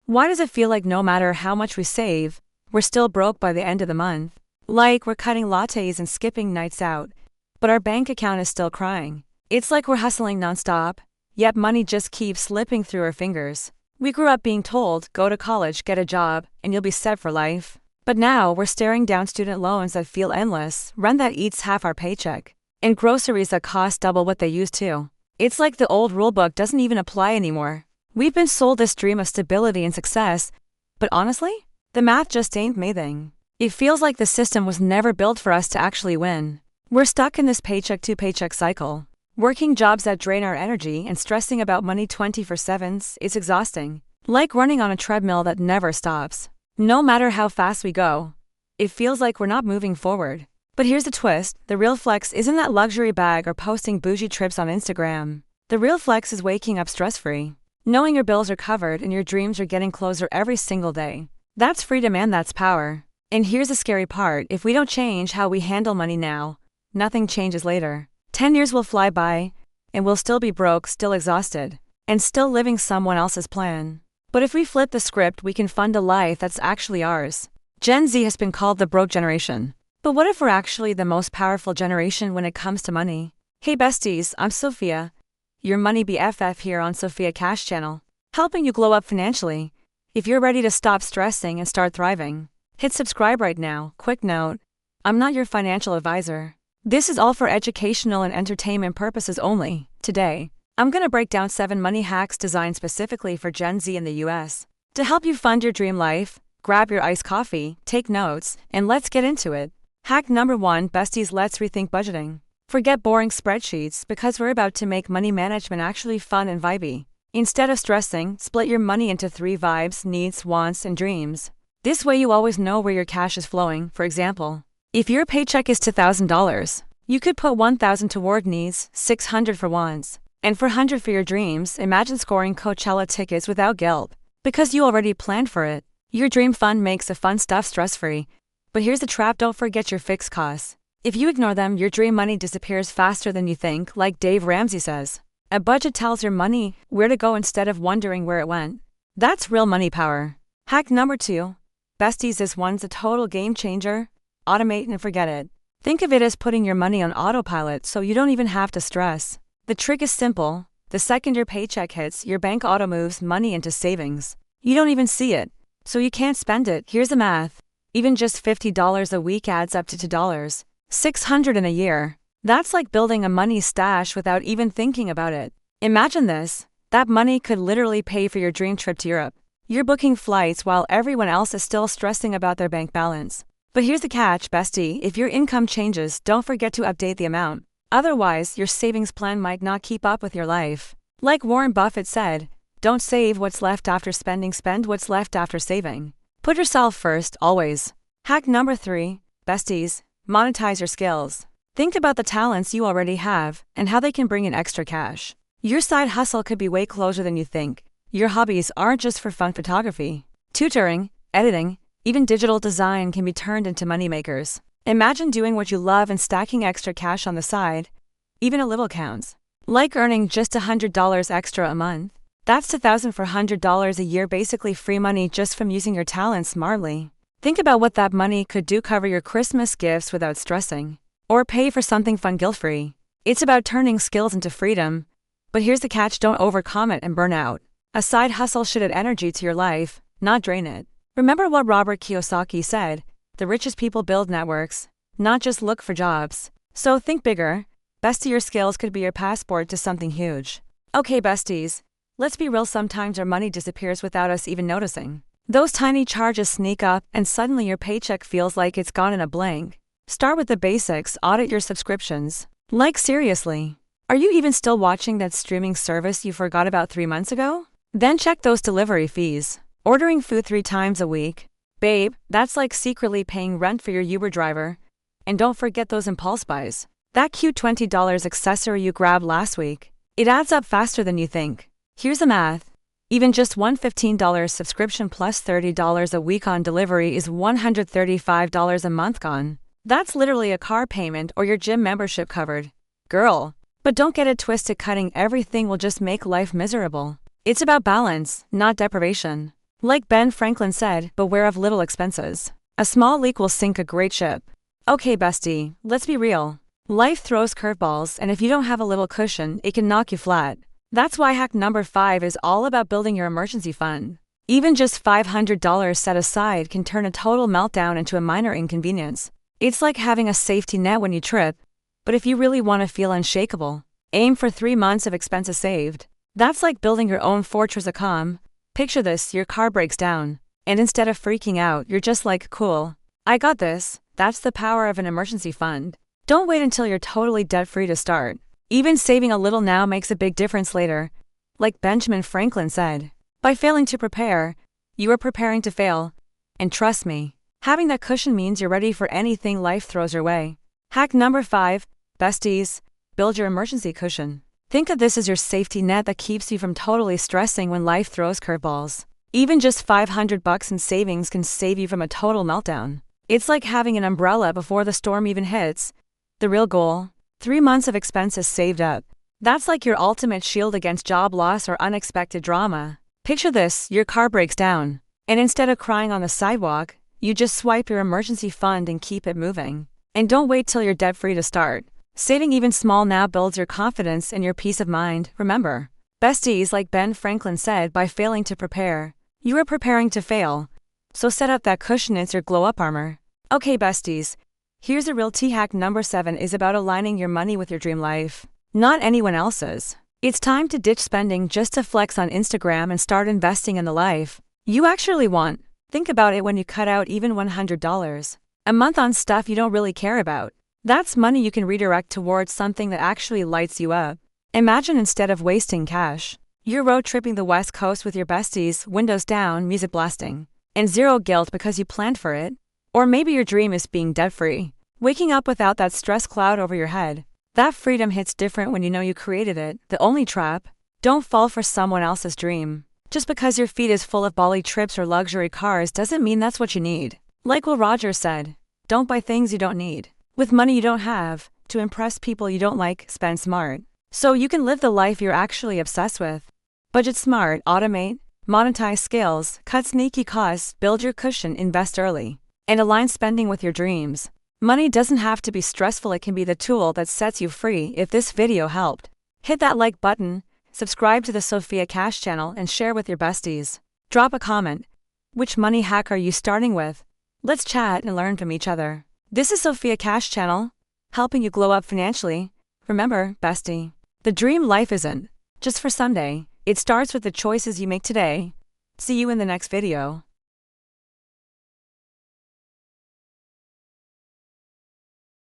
Why does it feel like no matter how much we save, we're still broke by the end of the month? Like we're cutting lattes and skipping nights out, but our bank account is still crying. It's like we're hustling nonstop, yet money just keeps slipping through our fingers. We grew up being told, go to college, get a job, and you'll be set for life. But now we're staring down student loans that feel endless, rent that eats half our paycheck, and groceries that cost double what they used to. It's like the old rulebook doesn't even apply anymore. We've been sold this dream of stability and success, but honestly, the math just ain't amazing. It feels like the system was never built for us to actually win. We're stuck in this paycheck to paycheck cycle, working jobs that drain our energy and stressing about money 24/7. It's exhausting, like running on a treadmill that never stops. No matter how fast we go, it feels like we're not moving forward. But here's the twist, the real flex isn't that luxury bag or posting bougie trips on Instagram. The real flex is waking up stress-free, knowing your bills are covered and your dreams are getting closer every single day. That's freedom and that's power. And here's the scary part, if we don't change how we handle money now, nothing changes later. 10 years will fly by, and we'll still be broke, still exhausted, and still living someone else's plan. But if we flip the script, we can fund a life that's actually ours. Gen Z has been called the broke generation. But what if we're actually the most powerful generation when it comes to money? Hey besties, I'm Sophia, your money BFF here on Sophia Cash Channel, helping you glow up financially. If you're ready to stop stressing and start thriving, hit subscribe right now. Quick note, I'm not your financial advisor. This is all for educational and entertainment purposes only. Today, I'm gonna break down 7 money hacks designed specifically for Gen Z in the US. To help you fund your dream life, grab your iced coffee, take notes, and let's get into it. Hack number 1, besties, let's rethink budgeting. Forget boring spreadsheets because we're about to make money management actually fun and vibey. Instead of stressing, split your money into 3 vibes, needs, wants, and dreams. This way you always know where your cash is flowing. For example, if your paycheck is $2,000, you could put $1,000 toward needs, $600 for wants, and $400 for your dreams. Imagine scoring Coachella tickets without guilt, because you already planned for it. Your dream fund makes the fun stuff stress-free. But here's the trap, don't forget your fixed costs. If you ignore them, your dream money disappears faster than you think, like Dave Ramsey says. A budget tells your money where to go instead of wondering where it went. That's real money power. Hack number 2, besties, this one's a total game changer. Automate and forget it. Think of it as putting your money on autopilot so you don't even have to stress. The trick is simple. The second your paycheck hits, your bank auto moves money into savings. You don't even see it, so you can't spend it. Here's the math. Even just $50 a week adds up to $2. $600 in a year. That's like building a money stash without even thinking about it. Imagine this. That money could literally pay for your dream trip to Europe. You're booking flights while everyone else is still stressing about their bank balance. But here's the catch, bestie, if your income changes, don't forget to update the amount. Otherwise, your savings plan might not keep up with your life. Like Warren Buffett said, don't save what's left after spending, spend what's left after saving. Put yourself first, always. Hack number 3, besties, monetize your skills. Think about the talents you already have and how they can bring in extra cash. Your side hustle could be way closer than you think. Your hobbies aren't just for fun. Photography, tutoring, editing, even digital design can be turned into moneymakers. Imagine doing what you love and stacking extra cash on the side. Even a little counts. Like earning just $100 extra a month. That's $2,400 a year, basically free money just from using your talents smartly. Think about what that money could do, cover your Christmas gifts without stressing, or pay for something fun guilt-free. It's about turning skills into freedom. But here's the catch, don't overcommit and burn out. A side hustle should add energy to your life, not drain it. Remember what Robert Kiyosaki said, the richest people build networks, not just look for jobs. So think bigger. Bestie, your skills could be your passport to something huge. Okay besties, let's be real, sometimes our money disappears without us even noticing. Those tiny charges sneak up and suddenly your paycheck feels like it's gone in a blink. Start with the basics, audit your subscriptions. Like seriously, are you even still watching that streaming service you forgot about 3 months ago? Then check those delivery fees. Ordering food 3 times a week. Babe, that's like secretly paying rent for your Uber driver. And don't forget those impulse buys. That cute $20 accessory you grabbed last week. It adds up faster than you think. Here's the math. Even just one $15 subscription plus $30 a week on delivery is $135 a month gone. That's literally a car payment or your gym membership covered. Girl, but don't get it twisted, cutting everything will just make life miserable. It's about balance, not deprivation. Like Ben Franklin said, beware of little expenses. A small leak will sink a great ship. Okay, bestie, let's be real. Life throws curveballs, and if you don't have a little cushion, it can knock you flat. That's why hack number 5 is all about building your emergency fund. Even just $500 set aside can turn a total meltdown into a minor inconvenience. It's like having a safety net when you trip, but if you really want to feel unshakable, aim for 3 months of expenses saved. That's like building your own fortress of calm. Picture this, your car breaks down, and instead of freaking out, you're just like, cool, I got this. That's the power of an emergency fund. Don't wait until you're totally debt-free to start. Even saving a little now makes a big difference later. Like Benjamin Franklin said, by failing to prepare, you are preparing to fail. And trust me, having that cushion means you're ready for anything life throws your way. Hack number 5, besties, build your emergency cushion. Think of this as your safety net that keeps you from totally stressing when life throws curveballs. Even just $500 in savings can save you from a total meltdown. It's like having an umbrella before the storm even hits. The real goal? 3 months of expenses saved up. That's like your ultimate shield against job loss or unexpected drama. Picture this, your car breaks down, and instead of crying on the sidewalk, you just swipe your emergency fund and keep it moving. And don't wait till you're debt-free to start. Saving even small now builds your confidence and your peace of mind. Remember, besties, like Ben Franklin said, by failing to prepare, you are preparing to fail. So set up that cushion as your glow-up armor. Okay, besties, here's a real tea hack. Number 7 is about aligning your money with your dream life, not anyone else's. It's time to ditch spending just to flex on Instagram and start investing in the life you actually want. Think about it when you cut out even $100 a month on stuff you don't really care about. That's money you can redirect towards something that actually lights you up. Imagine instead of wasting cash, you're road tripping the West Coast with your besties, windows down, music blasting, and zero guilt because you planned for it. Or maybe your dream is being debt-free, waking up without that stress cloud over your head. That freedom hits different when you know you created it. The only trap: don't fall for someone else's dream. Just because your feed is full of Bali trips or luxury cars doesn't mean that's what you need. Like Will Rogers said, don't buy things you don't need with money you don't have, to impress people you don't like. Spend smart, so you can live the life you're actually obsessed with. Budget smart, automate, monetize skills, cut sneaky costs, build your cushion, invest early, and align spending with your dreams. Money doesn't have to be stressful, it can be the tool that sets you free. If this video helped, hit that like button, subscribe to the Sophia Cash channel, and share with your besties. Drop a comment. Which money hack are you starting with? Let's chat and learn from each other. This is Sophia Cash channel, helping you glow up financially. Remember, bestie, the dream life isn't just for someday. It starts with the choices you make today. See you in the next video.